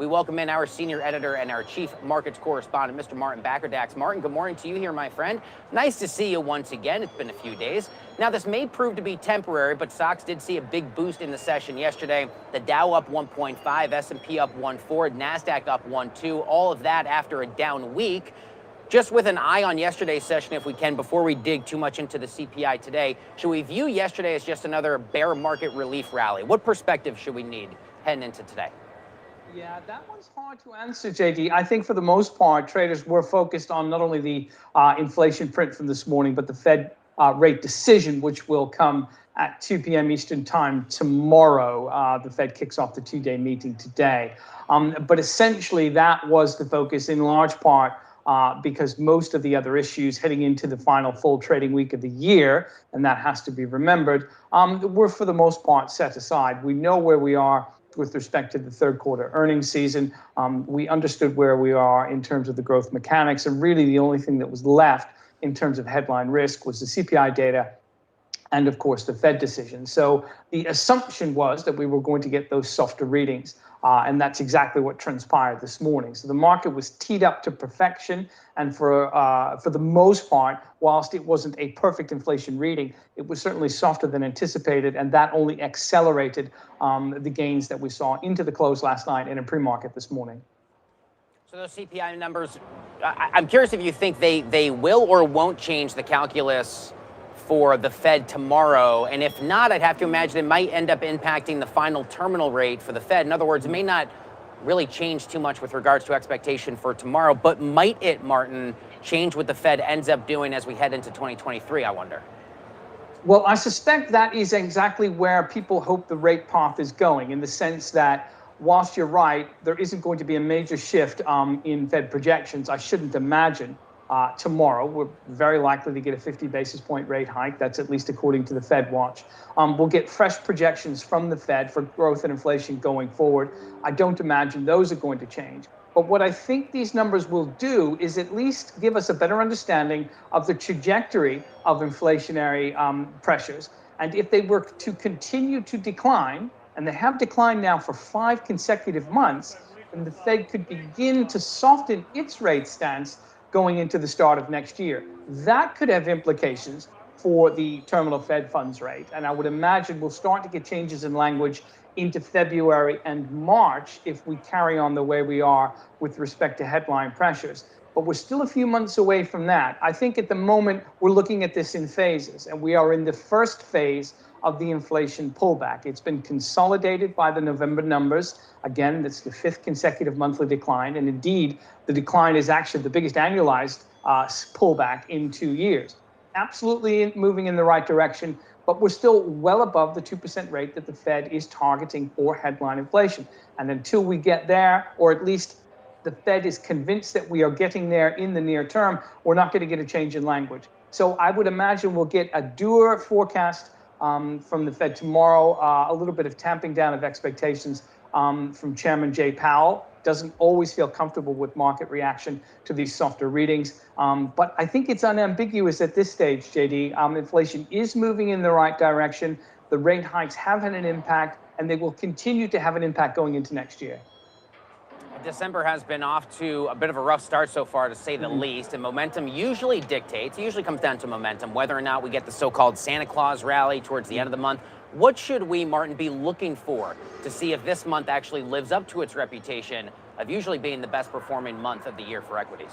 We welcome in our senior editor and our chief markets correspondent, Mr. Martin Baccardax. Martin, good morning to you here, my friend. Nice to see you once again. It's been a few days. Now, this may prove to be temporary, but stocks did see a big boost in the session yesterday. The Dow up 1.5, S&P up 1.4, NASDAQ up 1.2, all of that after a down week. Just with an eye on yesterday's session, if we can, before we dig too much into the CPI today, should we view yesterday as just another bear market relief rally? What perspective should we need heading into today? Yeah, that one's hard to answer, JD. I think for the most part, traders were focused on not only the inflation print from this morning, but the Fed rate decision, which will come at 2 p.m. Eastern time tomorrow. The Fed kicks off the two-day meeting today. But essentially, that was the focus in large part because most of the other issues heading into the final full trading week of the year, and that has to be remembered, were for the most part set aside. We know where we are with respect to the third quarter earnings season. We understood where we are in terms of the growth mechanics, and really the only thing that was left in terms of headline risk was the CPI data and, of course, the Fed decision. So the assumption was that we were going to get those softer readings. And that's exactly what transpired this morning. So the market was teed up to perfection. And for the most part, whilst it wasn't a perfect inflation reading, it was certainly softer than anticipated. And that only accelerated the gains that we saw into the close last night and in pre-market this morning. So those CPI numbers, I'm curious if you think they will or won't change the calculus for the Fed tomorrow. And if not, I'd have to imagine it might end up impacting the final terminal rate for the Fed. In other words, it may not really change too much with regards to expectation for tomorrow, but might it, Martin, change what the Fed ends up doing as we head into 2023, I wonder? Well, I suspect that is exactly where people hope the rate path is going, in the sense that whilst you're right, there isn't going to be a major shift in Fed projections. I shouldn't imagine. Tomorrow, we're very likely to get a 50 basis point rate hike. That's at least according to the Fed Watch. We'll get fresh projections from the Fed for growth and inflation going forward. I don't imagine those are going to change. But what I think these numbers will do is at least give us a better understanding of the trajectory of inflationary pressures. And if they were to continue to decline, and they have declined now for 5 consecutive months, then the Fed could begin to soften its rate stance going into the start of next year. That could have implications for the terminal Fed funds rate. And I would imagine we'll start to get changes in language into February and March if we carry on the way we are with respect to headline pressures. But we're still a few months away from that. I think at the moment we're looking at this in phases, and we are in the first phase of the inflation pullback. It's been consolidated by the November numbers. Again, that's the 5th consecutive monthly decline. And indeed, the decline is actually the biggest annualized pullback in 2 years. Absolutely moving in the right direction, but we're still well above the 2% rate that the Fed is targeting for headline inflation. And until we get there, or at least the Fed is convinced that we are getting there in the near term, we're not going to get a change in language. So I would imagine we'll get a dour forecast from the Fed tomorrow, a little bit of tamping down of expectations from Chairman Jay Powell. Doesn't always feel comfortable with market reaction to these softer readings. But I think it's unambiguous at this stage, JD. Inflation is moving in the right direction. The rate hikes have had an impact, and they will continue to have an impact going into next year. December has been off to a bit of a rough start so far, to say the least, and momentum usually comes down to momentum, whether or not we get the so-called Santa Claus rally towards the end of the month. What should we, Martin, be looking for to see if this month actually lives up to its reputation of usually being the best performing month of the year for equities?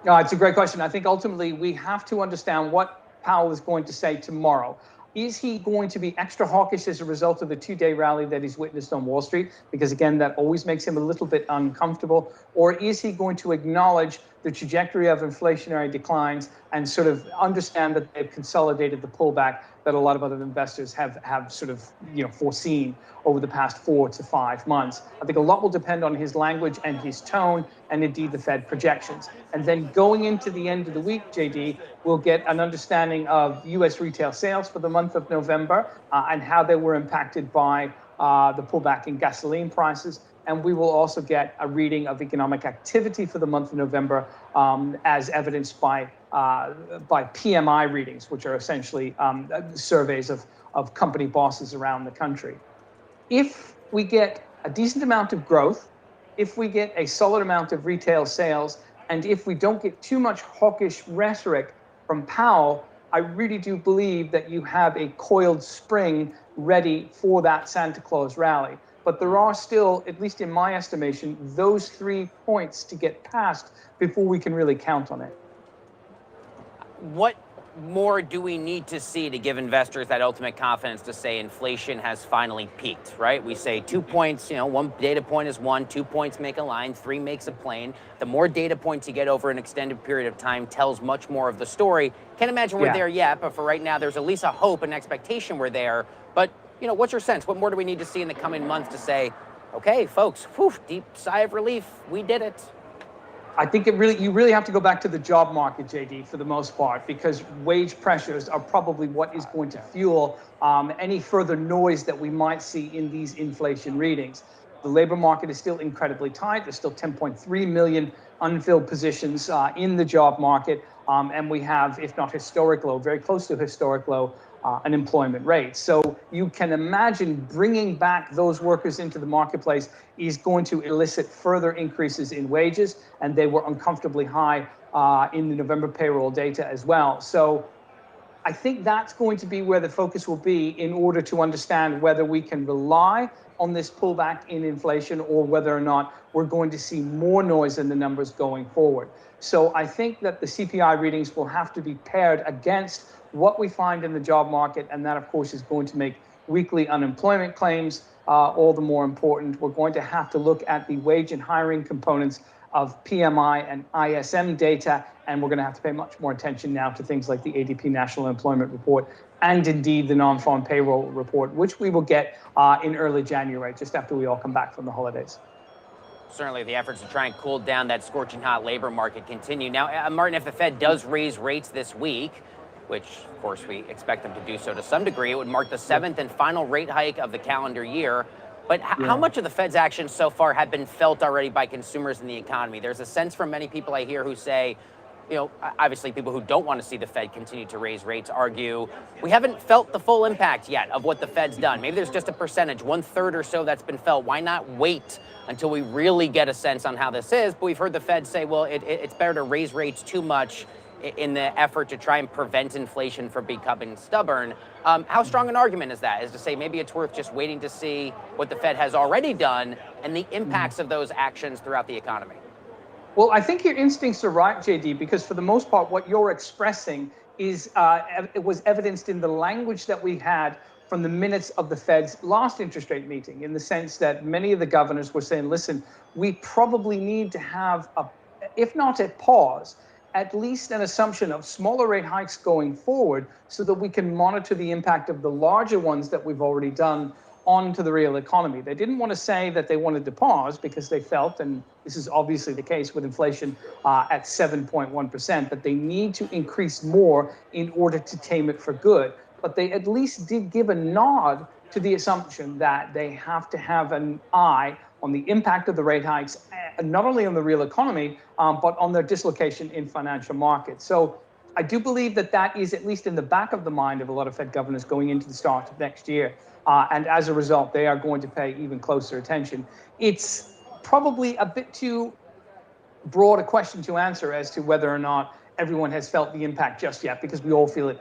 It's a great question. I think ultimately we have to understand what Powell is going to say tomorrow. Is he going to be extra hawkish as a result of the two-day rally that he's witnessed on Wall Street? Because, again, that always makes him a little bit uncomfortable. Or is he going to acknowledge the trajectory of inflationary declines and sort of understand that they've consolidated the pullback that a lot of other investors have sort of foreseen over the past 4 to 5 months? I think a lot will depend on his language and his tone, and indeed the Fed projections. And then going into the end of the week, JD, we'll get an understanding of U.S. retail sales for the month of November and how they were impacted by the pullback in gasoline prices. And we will also get a reading of economic activity for the month of November, as evidenced by PMI readings, which are essentially surveys of company bosses around the country. If we get a decent amount of growth if we get a solid amount of retail sales, and if we don't get too much hawkish rhetoric from Powell, I really do believe that you have a coiled spring ready for that Santa Claus rally. But there are still, at least in my estimation, those 3 points to get past before we can really count on it. What more do we need to see to give investors that ultimate confidence to say inflation has finally peaked, right? We say 2 points, one data point is 1, 2 points make a line, 3 makes a plane. The more data points you get over an extended period of time tells much more of the story. Can't imagine we're there yet, but for right now, there's at least a hope and expectation we're there. But, what's your sense? What more do we need to see in the coming months to say, okay, folks, deep sigh of relief, we did it? I think you really have to go back to the job market, JD, for the most part, because wage pressures are probably what is going to fuel any further noise that we might see in these inflation readings. The labor market is still incredibly tight. There's still 10.3 million unfilled positions in the job market, and we have, if not historic low, very close to historic low unemployment rate. So you can imagine bringing back those workers into the marketplace is going to elicit further increases in wages, and they were uncomfortably high in the November payroll data as well. So I think that's going to be where the focus will be in order to understand whether we can rely on this pullback in inflation or whether or not we're going to see more noise in the numbers going forward. So I think that the CPI readings will have to be paired against what we find in the job market, and that, of course, is going to make weekly unemployment claims all the more important. We're going to have to look at the wage and hiring components of PMI and ISM data, and we're going to have to pay much more attention now to things like the ADP National Employment Report and indeed the non-farm payroll report, which we will get in early January, just after we all come back from the holidays. Certainly, the efforts to try and cool down that scorching hot labor market continue. Now, Martin, if the Fed does raise rates this week, which, of course, we expect them to do so to some degree, it would mark the 7th and final rate hike of the calendar year. But how much of the Fed's actions so far have been felt already by consumers in the economy? There's a sense from many people I hear who say, obviously people who don't want to see the Fed continue to raise rates argue, we haven't felt the full impact yet of what the Fed's done. Maybe there's just a percentage, 1/3 or so that's been felt. Why not wait until we really get a sense on how this is? But we've heard the Fed say, well, it's better to raise rates too much in the effort to try and prevent inflation from becoming stubborn. How strong an argument is that? Is to say maybe it's worth just waiting to see what the Fed has already done and the impacts of those actions throughout the economy? Well, I think your instincts are right, JD, because for the most part, what you're expressing is it was evidenced in the language that we had from the minutes of the Fed's last interest rate meeting, in the sense that many of the governors were saying, listen, we probably need to have, if not a pause, at least an assumption of smaller rate hikes going forward so that we can monitor the impact of the larger ones that we've already done onto the real economy. They didn't want to say that they wanted to pause because they felt, and this is obviously the case with inflation at 7.1%, that they need to increase more in order to tame it for good. But they at least did give a nod to the assumption that they have to have an eye on the impact of the rate hikes, not only on the real economy, but on their dislocation in financial markets. So I do believe that that is at least in the back of the mind of a lot of Fed governors going into the start of next year. And as a result, they are going to pay even closer attention. It's probably a bit too broad a question to answer as to whether or not everyone has felt the impact just yet, because we all feel it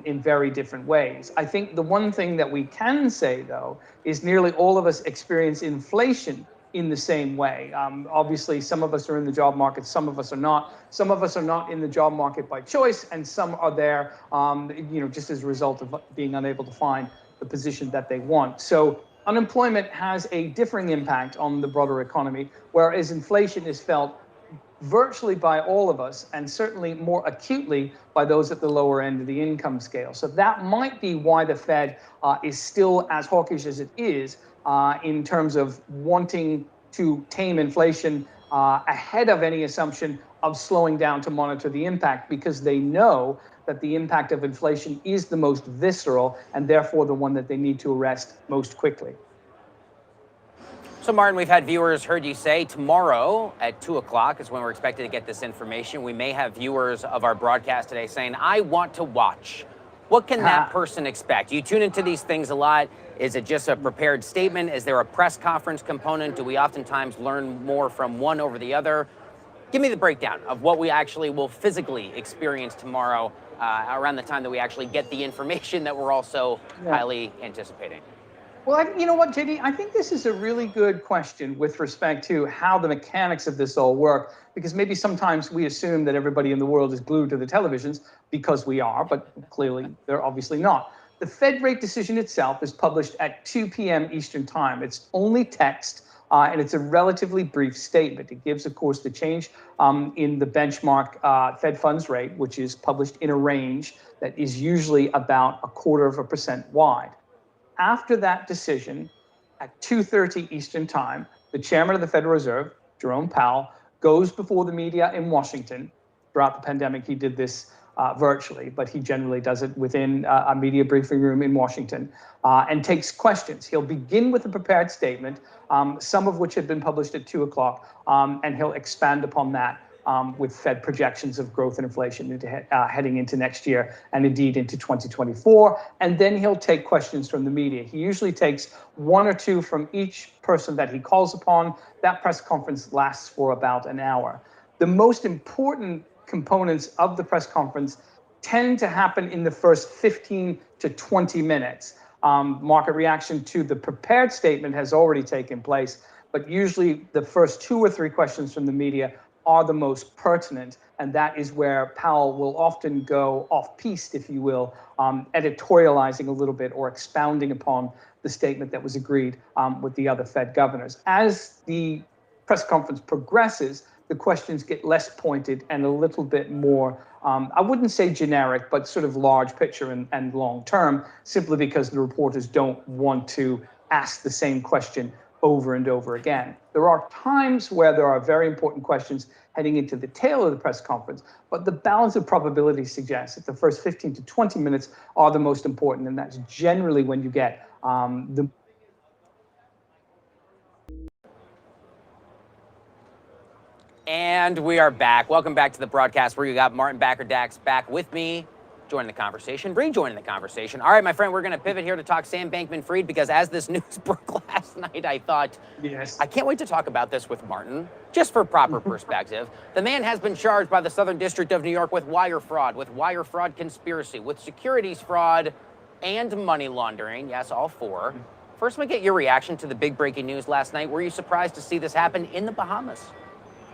in very different ways. I think the one thing that we can say, though, is nearly all of us experience inflation in the same way. Obviously, some of us are in the job market, some of us are not. Some of us are not in the job market by choice, and some are there, just as a result of being unable to find the position that they want. So unemployment has a differing impact on the broader economy, whereas inflation is felt virtually by all of us, and certainly more acutely by those at the lower end of the income scale. So that might be why the Fed is still as hawkish as it is in terms of wanting to tame inflation ahead of any assumption of slowing down to monitor the impact, because they know that the impact of inflation is the most visceral and therefore the one that they need to arrest most quickly. So, Martin, we've had viewers heard you say tomorrow at 2 o'clock is when we're expected to get this information. We may have viewers of our broadcast today saying, I want to watch. What can that person expect? You tune into these things a lot. Is it just a prepared statement? Is there a press conference component? Do we oftentimes learn more from one over the other? Give me the breakdown of what we actually will physically experience tomorrow around the time that we actually get the information that we're also highly anticipating. Well, you know what, JD? I think this is a really good question with respect to how the mechanics of this all work, because maybe sometimes we assume that everybody in the world is glued to the televisions because we are, but clearly they're obviously not. The Fed rate decision itself is published at 2 p.m. Eastern Time. It's only text, and it's a relatively brief statement. It gives, of course, the change in the benchmark Fed funds rate, which is published in a range that is usually about 0.25% wide. After that decision, at 2:30 Eastern Time, the chairman of the Federal Reserve, Jerome Powell, goes before the media in Washington. Throughout the pandemic, he did this virtually, but he generally does it within a media briefing room in Washington, and takes questions. He'll begin with a prepared statement, some of which had been published at 2 o'clock, and he'll expand upon that with Fed projections of growth and inflation heading into next year and indeed into 2024. And then he'll take questions from the media. He usually takes one or two from each person that he calls upon. That press conference lasts for about an hour. The most important components of the press conference tend to happen in the first 15 to 20 minutes. Market reaction to the prepared statement has already taken place, but usually the first 2 or 3 questions from the media are the most pertinent, and that is where Powell will often go off-piste, if you will, editorializing a little bit or expounding upon the statement that was agreed with the other Fed governors. As the press conference progresses, the questions get less pointed and a little bit more, I wouldn't say generic, but sort of large picture and long term, simply because the reporters don't want to ask the same question over and over again. There are times where there are very important questions heading into the tail of the press conference, but the balance of probability suggests that the first 15 to 20 minutes are the most important, and that's generally when you get the... And we are back. Welcome back to the broadcast where you got Martin Baccardax back with me, joining the conversation, rejoining the conversation. All right, my friend, we're going to pivot here to talk Sam Bankman-Fried, because as this news broke last night, I thought, Yes, I can't wait to talk about this with Martin, just for proper perspective. The man has been charged by the Southern District of New York with wire fraud conspiracy, with securities fraud, and money laundering. Yes, all 4. First, let me get your reaction to the big breaking news last night. Were you surprised to see this happen in the Bahamas?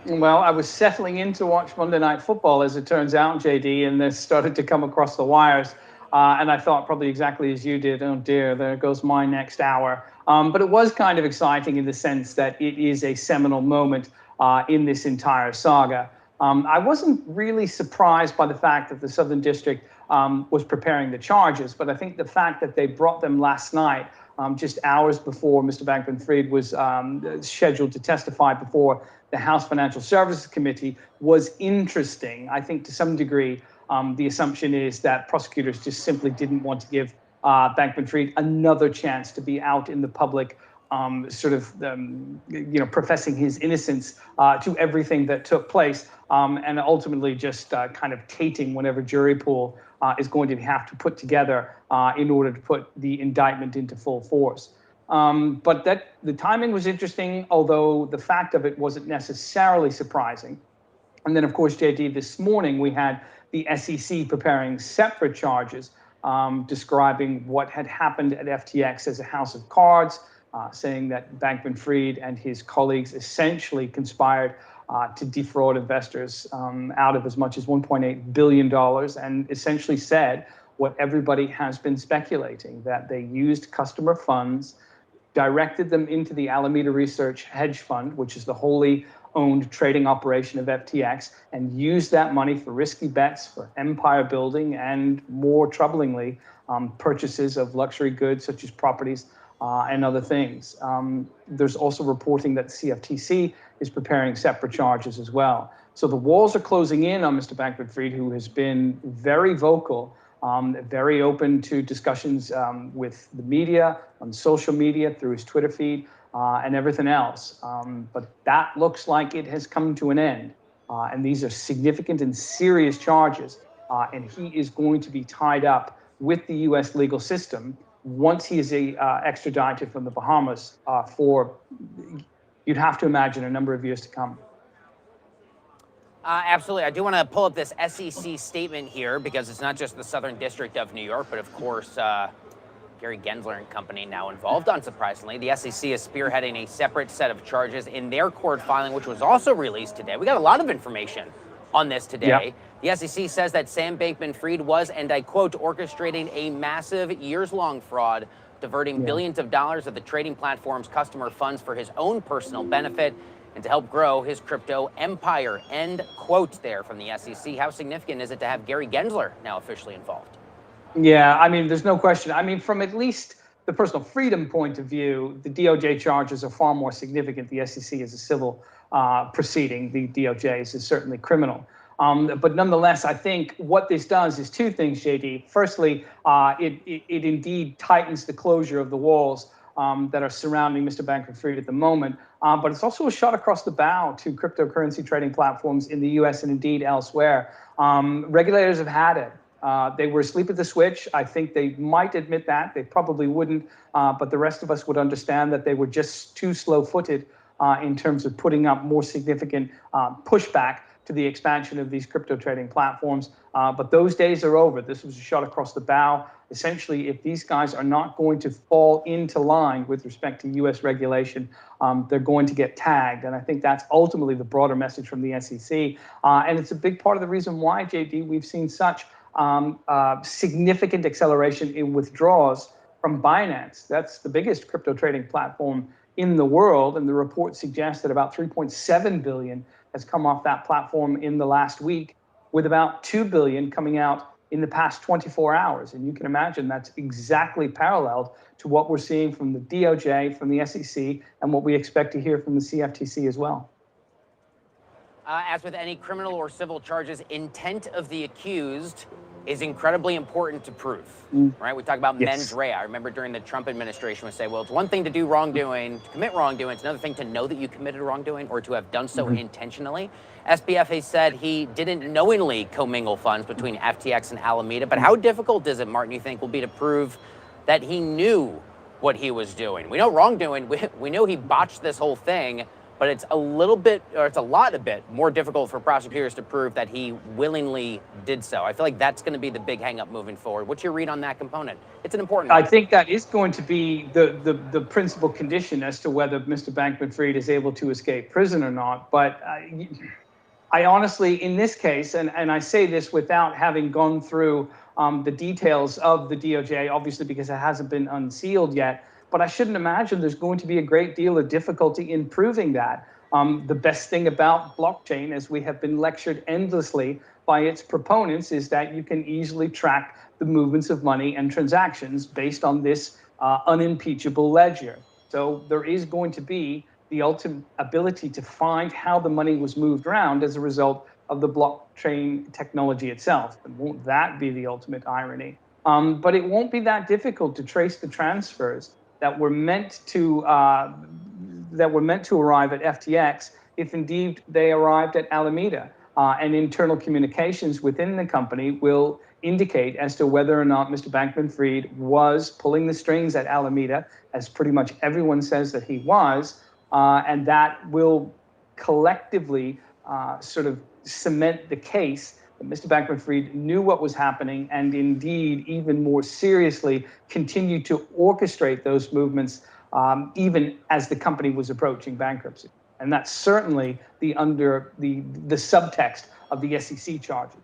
Well, I was settling in to watch Monday Night Football, as it turns out, JD, and this started to come across the wires. And I thought probably exactly as you did, oh dear, there goes my next hour. But it was kind of exciting in the sense that it is a seminal moment in this entire saga. I wasn't really surprised by the fact that the Southern District was preparing the charges, but I think the fact that they brought them last night, just hours before Mr. Bankman-Fried was scheduled to testify before the House Financial Services Committee, was interesting. I think to some degree, the assumption is that prosecutors just simply didn't want to give Bankman-Fried another chance to be out in the public, professing his innocence to everything that took place, and ultimately just kind of tainting whatever jury pool is going to have to put together in order to put the indictment into full force. But the timing was interesting, although the fact of it wasn't necessarily surprising. And then, of course, JD, this morning we had the SEC preparing separate charges, describing what had happened at FTX as a house of cards, saying that Bankman-Fried and his colleagues essentially conspired to defraud investors out of as much as $1.8 billion, and essentially said what everybody has been speculating, that they used customer funds, directed them into the Alameda Research hedge fund, which is the wholly owned trading operation of FTX, and used that money for risky bets, for empire building, and more troublingly, purchases of luxury goods such as properties and other things. There's also reporting that the CFTC is preparing separate charges as well. So the walls are closing in on Mr. Bankman-Fried, who has been very vocal, very open to discussions with the media, on social media, through his Twitter feed, and everything else. But that looks like it has come to an end. And these are significant and serious charges. And he is going to be tied up with the U.S. legal system once he is extradited from the Bahamas for, you'd have to imagine, a number of years to come. Absolutely. I do want to pull up this SEC statement here because it's not just the Southern District of New York, but of course, Gary Gensler and company now involved, unsurprisingly. The SEC is spearheading a separate set of charges in their court filing, which was also released today. We got a lot of information on this today. Yep. The SEC says that Sam Bankman-Fried was, and I quote, orchestrating a massive years-long fraud, diverting billions of dollars of the trading platform's customer funds for his own personal benefit and to help grow his crypto empire. End quote there from the SEC. How significant is it to have Gary Gensler now officially involved? Yeah, I mean, there's no question. I mean, from at least the personal freedom point of view, the DOJ charges are far more significant. The SEC is a civil proceeding. The DOJ is certainly criminal. But nonetheless, I think what this does is two things, JD. Firstly, it indeed tightens the closure of the walls that are surrounding Mr. Bankman-Fried at the moment. But it's also a shot across the bow to cryptocurrency trading platforms in the U.S. and indeed elsewhere. Regulators have had it. They were asleep at the switch. I think they might admit that. They probably wouldn't. But the rest of us would understand that they were just too slow-footed in terms of putting up more significant pushback to the expansion of these crypto trading platforms. But those days are over. This was a shot across the bow. Essentially, if these guys are not going to fall into line with respect to U.S. regulation, they're going to get tagged. And I think that's ultimately the broader message from the SEC. And it's a big part of the reason why, JD, we've seen such significant acceleration in withdrawals from Binance. That's the biggest crypto trading platform in the world. And the report suggests that about 3.7 billion has come off that platform in the last week, with about 2 billion coming out in the past 24 hours. And you can imagine that's exactly paralleled to what we're seeing from the DOJ, from the SEC, and what we expect to hear from the CFTC as well. As with any criminal or civil charges, intent of the accused is incredibly important to prove, right? We talk about mens rea. I remember during the Trump administration would say, well, it's one thing to do wrongdoing, to commit wrongdoing. It's another thing to know that you committed wrongdoing or to have done so intentionally. SBF has said he didn't knowingly commingle funds between FTX and Alameda. But how difficult is it, Martin, you think, will be to prove that he knew what he was doing? We know wrongdoing. We know he botched this whole thing. But it's a lot more difficult for prosecutors to prove that he willingly did so. I feel like that's going to be the big hang-up moving forward. What's your read on that component? It's an important one. I think that is going to be the principal condition as to whether Mr. Bankman-Fried is able to escape prison or not. But I honestly, in this case, and I say this without having gone through the details of the DOJ, obviously because it hasn't been unsealed yet, but I shouldn't imagine there's going to be a great deal of difficulty in proving that. The best thing about blockchain, as we have been lectured endlessly by its proponents, is that you can easily track the movements of money and transactions based on this unimpeachable ledger. So there is going to be the ultimate ability to find how the money was moved around as a result of the blockchain technology itself. And won't that be the ultimate irony? But it won't be that difficult to trace the transfers that were meant to arrive at FTX, if indeed they arrived at Alameda. And internal communications within the company will indicate as to whether or not Mr. Bankman-Fried was pulling the strings at Alameda, as pretty much everyone says that he was, and that will collectively sort of cement the case that Mr. Bankman-Fried knew what was happening and indeed, even more seriously, continued to orchestrate those movements even as the company was approaching bankruptcy. And that's certainly the subtext of the SEC charges.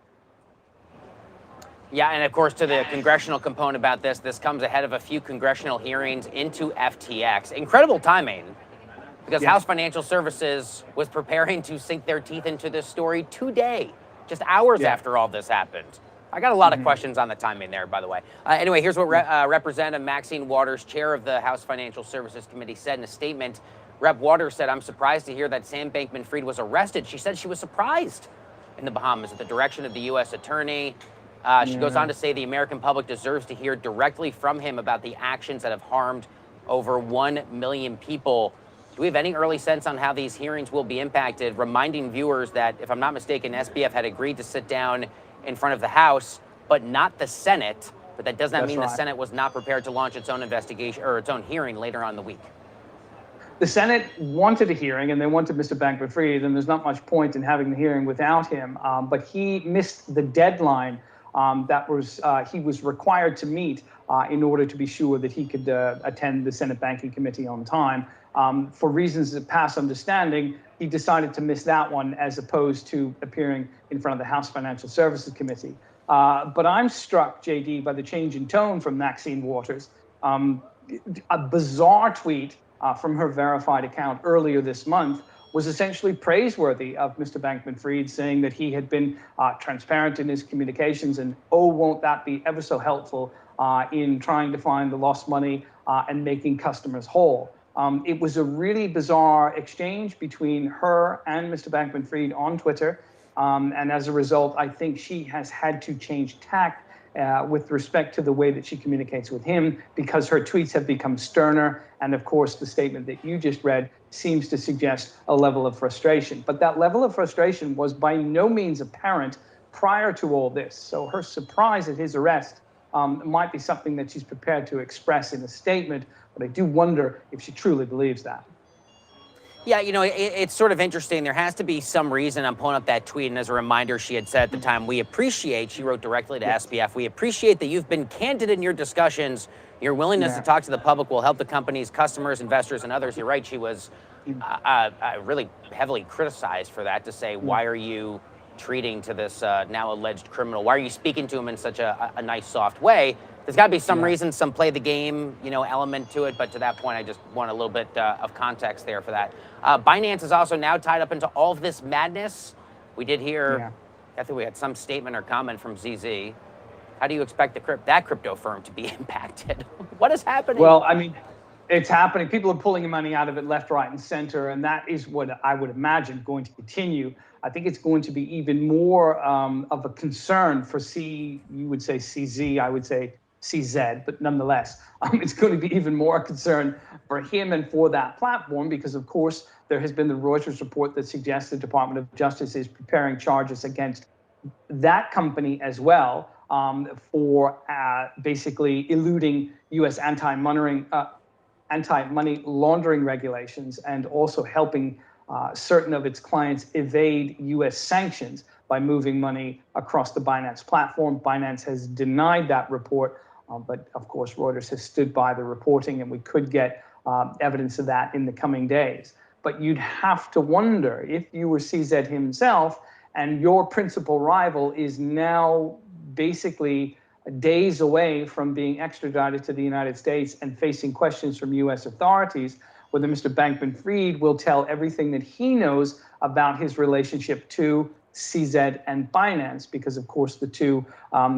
Yeah, and of course, to the congressional component about this comes ahead of a few congressional hearings into FTX. Incredible timing, because House Financial Services was preparing to sink their teeth into this story today, just hours after all this happened. I got a lot of questions on the timing there, by the way. Anyway, here's what Representative Maxine Waters, chair of the House Financial Services Committee, said in a statement. Rep. Waters said, "I'm surprised to hear that Sam Bankman-Fried was arrested." She said she was surprised in the Bahamas at the direction of the U.S. attorney. She goes on to say the American public deserves to hear directly from him about the actions that have harmed over 1 million people. Do we have any early sense on how these hearings will be impacted? Reminding viewers that, if I'm not mistaken, SBF had agreed to sit down in front of the House, but not the Senate. but that does not That's mean the right. Senate was not prepared to launch its own investigation or its own hearing later on in the week. The Senate wanted a hearing, and they wanted Mr. Bankman-Fried, and there's not much point in having the hearing without him. But he missed the deadline he was required to meet in order to be sure that he could attend the Senate Banking Committee on time. For reasons of past understanding, he decided to miss that one as opposed to appearing in front of the House Financial Services Committee. But I'm struck, JD, by the change in tone from Maxine Waters. A bizarre tweet from her verified account earlier this month was essentially praiseworthy of Mr. Bankman-Fried, saying that he had been transparent in his communications, and won't that be ever so helpful in trying to find the lost money and making customers whole. It was a really bizarre exchange between her and Mr. Bankman-Fried on Twitter, and as a result, I think she has had to change tack with respect to the way that she communicates with him, because her tweets have become sterner. And of course, the statement that you just read seems to suggest a level of frustration. But that level of frustration was by no means apparent prior to all this. So her surprise at his arrest might be something that she's prepared to express in a statement, but I do wonder if she truly believes that. Yeah, it's sort of interesting. There has to be some reason. I'm pulling up that tweet, and as a reminder, she had said at the time, she wrote directly to SBF, we appreciate that you've been candid in your discussions. Your willingness to talk to the public will help the company's customers, investors, and others. You're right, she was really heavily criticized for that, to say, why are you treating to this now alleged criminal? Why are you speaking to him in such a nice, soft way? There's got to be some reason, some play the game, element to it. But to that point, I just want a little bit of context there for that. Binance is also now tied up into all of this madness. We did hear, I think we had some statement or comment from ZZ. How do you expect that crypto firm to be impacted? What is happening? Well, I mean, it's happening. People are pulling money out of it left, right, and center, and that is what I would imagine going to continue. I think it's going to be even more of a concern for you would say CZ, I would say CZ, but nonetheless, it's going to be even more a concern for him and for that platform, because of course there has been the Reuters report that suggests the Department of Justice is preparing charges against that company as well for basically eluding U.S. anti-money laundering regulations, and also helping certain of its clients evade U.S. sanctions by moving money across the Binance platform. Binance has denied that report, but of course Reuters has stood by the reporting, and we could get evidence of that in the coming days. But you'd have to wonder, if you were CZ himself and your principal rival is now basically days away from being extradited to the United States and facing questions from U.S. authorities, whether Mr. Bankman-Fried will tell everything that he knows about his relationship to CZ and Binance, because of course the two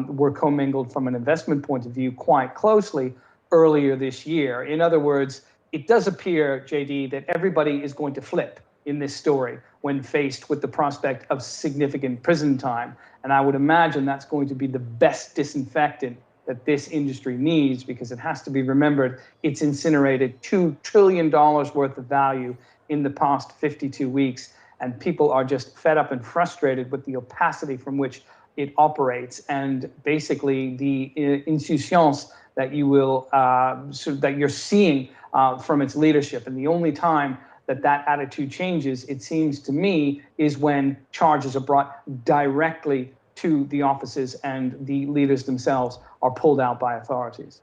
were commingled from an investment point of view quite closely earlier this year. In other words, it does appear, JD, that everybody is going to flip in this story when faced with the prospect of significant prison time. And I would imagine that's going to be the best disinfectant that this industry needs, because it has to be remembered it's incinerated $2 trillion worth of value in the past 52 weeks. And people are just fed up and frustrated with the opacity from which it operates, and basically the insouciance that that you're seeing from its leadership. And the only time that attitude changes, it seems to me, is when charges are brought directly to the offices and the leaders themselves are pulled out by authorities.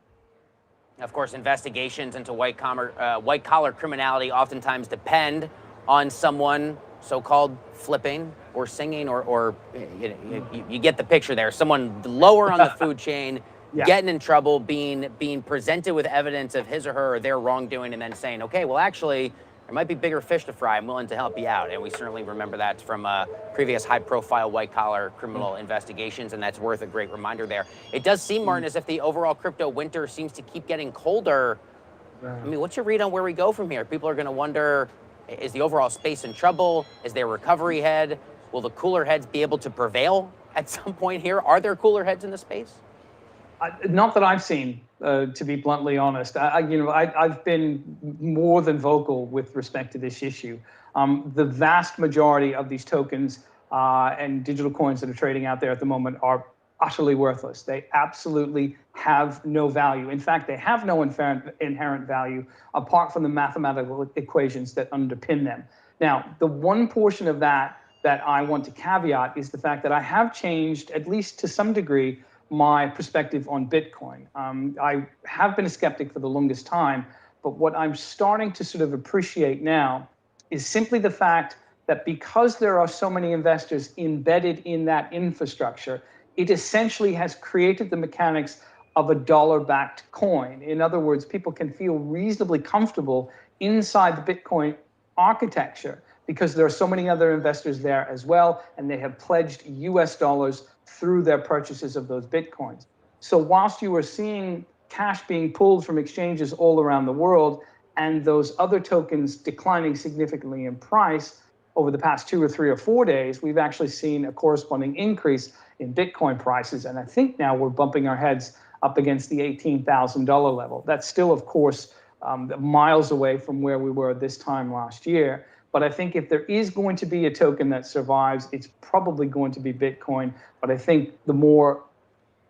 Of course, investigations into white-collar criminality oftentimes depend on someone so-called flipping or singing, or you get the picture there. Someone lower on the food chain, getting in trouble, being presented with evidence of his or her or their wrongdoing, and then saying, okay, well, actually, there might be bigger fish to fry. I'm willing to help you out. And we certainly remember that from previous high-profile white-collar criminal investigations, and that's worth a great reminder there. It does seem, Martin, as if the overall crypto winter seems to keep getting colder. I mean, what's your read on where we go from here? People are going to wonder, is the overall space in trouble? Is there recovery head? Will the cooler heads be able to prevail at some point here? Are there cooler heads in the space? Not that I've seen, to be bluntly honest. I've been more than vocal with respect to this issue. The vast majority of these tokens and digital coins that are trading out there at the moment are utterly worthless. They absolutely have no value. In fact, they have no inherent value apart from the mathematical equations that underpin them. Now, the one portion of that I want to caveat is the fact that I have changed, at least to some degree, my perspective on Bitcoin. I have been a skeptic for the longest time, but what I'm starting to sort of appreciate now is simply the fact that because there are so many investors embedded in that infrastructure, it essentially has created the mechanics of a dollar-backed coin. In other words, people can feel reasonably comfortable inside the Bitcoin architecture because there are so many other investors there as well, and they have pledged US dollars through their purchases of those Bitcoins. So whilst you are seeing cash being pulled from exchanges all around the world and those other tokens declining significantly in price over the past 2 or 3 or 4 days, we've actually seen a corresponding increase in Bitcoin prices. And I think now we're bumping our heads up against the $18,000 level. That's still, of course, miles away from where we were this time last year. But I think if there is going to be a token that survives, it's probably going to be Bitcoin. But I think the more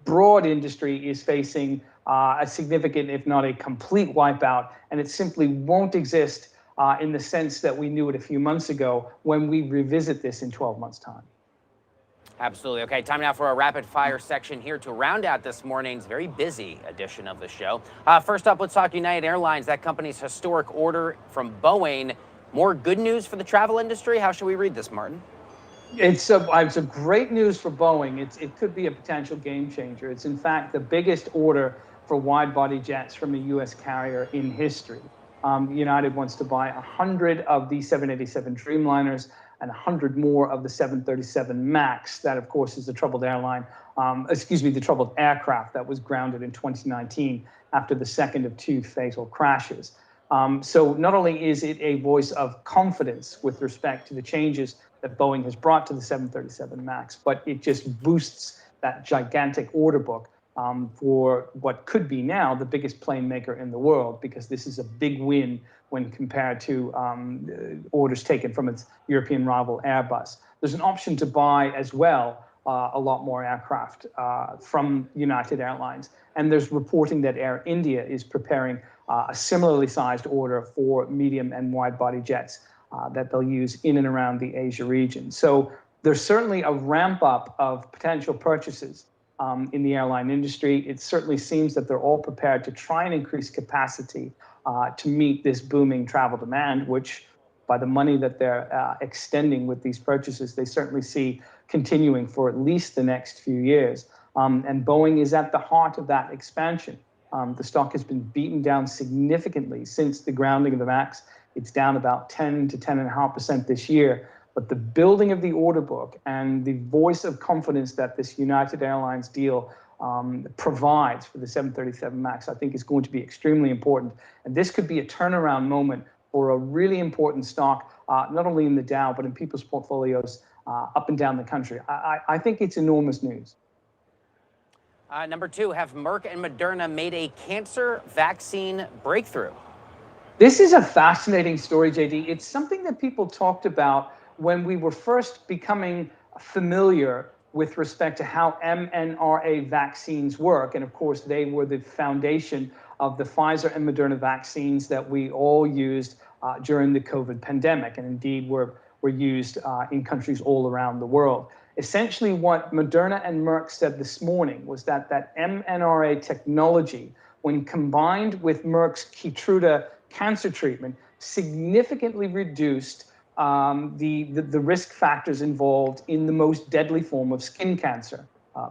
broad industry is facing a significant, if not a complete wipeout, and it simply won't exist in the sense that we knew it a few months ago when we revisit this in 12 months' time. Absolutely. Okay, time now for a rapid fire section here to round out this morning's very busy edition of the show. First up, let's talk United Airlines, that company's historic order from Boeing. More good news for the travel industry? How should we read this, Martin? It's a great news for Boeing. It could be a potential game changer. It's in fact the biggest order for wide-body jets from a U.S. carrier in history. United wants to buy 100 of the 787 Dreamliners and 100 more of the 737 MAX. That, of course, is the troubled the troubled aircraft that was grounded in 2019 after the second of 2 fatal crashes. So not only is it a voice of confidence with respect to the changes that Boeing has brought to the 737 MAX, but it just boosts that gigantic order book for what could be now the biggest plane maker in the world, because this is a big win when compared to orders taken from its European rival Airbus. There's an option to buy as well a lot more aircraft from United Airlines. And there's reporting that Air India is preparing a similarly sized order for medium and wide body jets that they'll use in and around the Asia region. So there's certainly a ramp up of potential purchases in the airline industry. It certainly seems that they're all prepared to try and increase capacity to meet this booming travel demand, which by the money that they're extending with these purchases, they certainly see continuing for at least the next few years. And Boeing is at the heart of that expansion. The stock has been beaten down significantly since the grounding of the MAX. It's down about 10 to 10.5% this year. But the building of the order book and the voice of confidence that this United Airlines deal provides for the 737 MAX, I think is going to be extremely important. And this could be a turnaround moment for a really important stock, not only in the Dow, but in people's portfolios up and down the country. I think it's enormous news. Number 2, have Merck and Moderna made a cancer vaccine breakthrough? This is a fascinating story, JD. It's something that people talked about when we were first becoming familiar with respect to how mRNA vaccines work. And of course, they were the foundation of the Pfizer and Moderna vaccines that we all used during the COVID pandemic, and indeed were used in countries all around the world. Essentially, what Moderna and Merck said this morning was that mRNA technology, when combined with Merck's Keytruda cancer treatment, significantly reduced the risk factors involved in the most deadly form of skin cancer,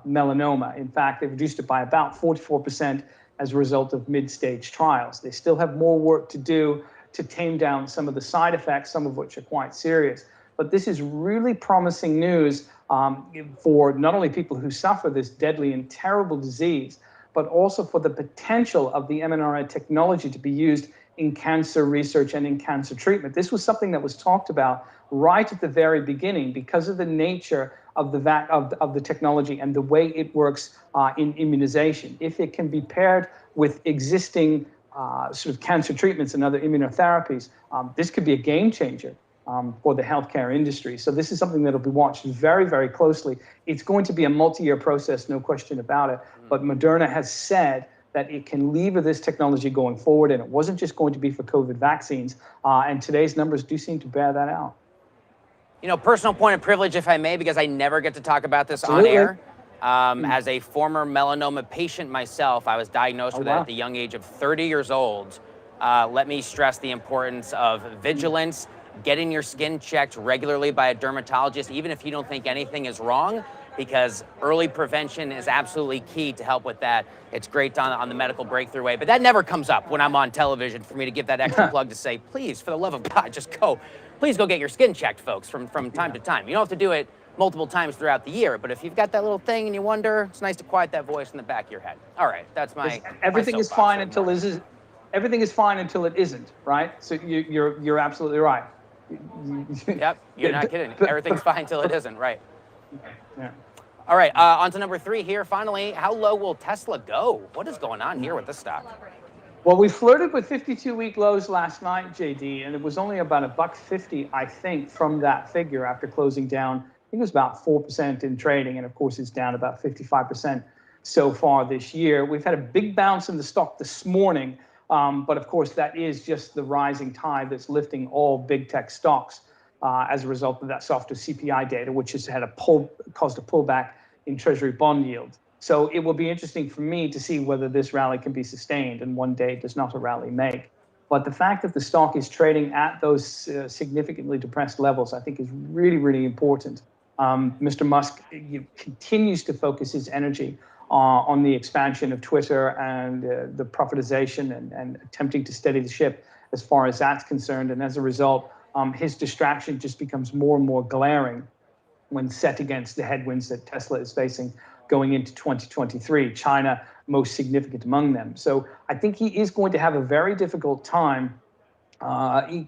melanoma. In fact, they reduced it by about 44% as a result of mid-stage trials. They still have more work to do to tame down some of the side effects, some of which are quite serious. But this is really promising news for not only people who suffer this deadly and terrible disease, but also for the potential of the mRNA technology to be used in cancer research and in cancer treatment. This was something that was talked about right at the very beginning because of the nature of the technology and the way it works in immunization. If it can be paired with existing sort of cancer treatments and other immunotherapies, this could be a game changer. for the healthcare industry. So this is something that will be watched very, very closely. It's going to be a multi-year process, no question about it. But Moderna has said that it can lever this technology going forward, and it wasn't just going to be for COVID vaccines. And today's numbers do seem to bear that out. You know, personal point of privilege, if I may, because I never get to talk about this Absolutely. on air. As a former melanoma patient myself, I was diagnosed with it at the young age of 30 years old. Let me stress the importance of vigilance, getting your skin checked regularly by a dermatologist, even if you don't think anything is wrong, because early prevention is absolutely key to help with that. It's great on the medical breakthrough way, but that never comes up when I'm on television for me to give that extra plug to say, please, for the love of God, just go. Please go get your skin checked, folks, from time to time. You don't have to do it multiple times throughout the year, but if you've got that little thing and you wonder, it's nice to quiet that voice in the back of your head. All right, that's my everything is fine until everything is fine until it isn't, right? So you're absolutely right. Yep, you're not kidding. Everything's fine until it isn't, right? Yeah. All right, on to number 3 here. Finally, how low will Tesla go? What is going on here with this stock? Well, we flirted with 52-week lows last night, JD, and it was only about $1.50, I think, from that figure after closing down. I think it was about 4% in trading, and of course, it's down about 55% so far this year. We've had a big bounce in the stock this morning, but of course, that is just the rising tide that's lifting all big tech stocks as a result of that softer CPI data, which has had caused a pullback in Treasury bond yield. So it will be interesting for me to see whether this rally can be sustained, and one day does not a rally make. But the fact that the stock is trading at those significantly depressed levels, I think, is really, really important. Mr. Musk continues to focus his energy on the expansion of Twitter and the privatization and attempting to steady the ship as far as that's concerned. And as a result, his distraction just becomes more and more glaring when set against the headwinds that Tesla is facing going into 2023, China most significant among them. So I think he is going to have a very difficult time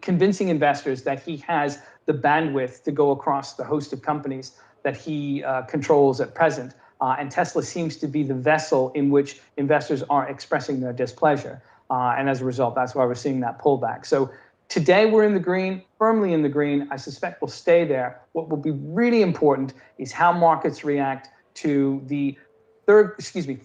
convincing investors that he has the bandwidth to go across the host of companies that he controls at present. And Tesla seems to be the vessel in which investors are expressing their displeasure. And as a result, that's why we're seeing that pullback. So today we're in the green, firmly in the green. I suspect we'll stay there. What will be really important is how markets react to the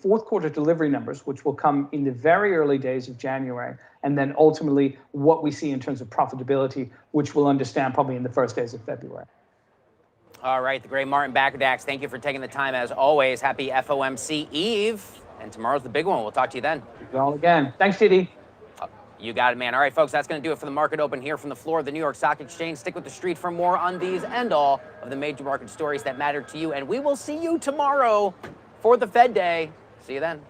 fourth quarter delivery numbers, which will come in the very early days of January, and then ultimately what we see in terms of profitability, which we'll understand probably in the first days of February. All right, the great Martin Baccardax, thank you for taking the time as always. Happy FOMC Eve, and tomorrow's the big one. We'll talk to you then. All again. Thanks, JD. You got it, man. All right, folks, that's going to do it for the market open here from the floor of the New York Stock Exchange. Stick with TheStreet for more on these and all of the major market stories that matter to you. And we will see you tomorrow for the Fed Day. See you then.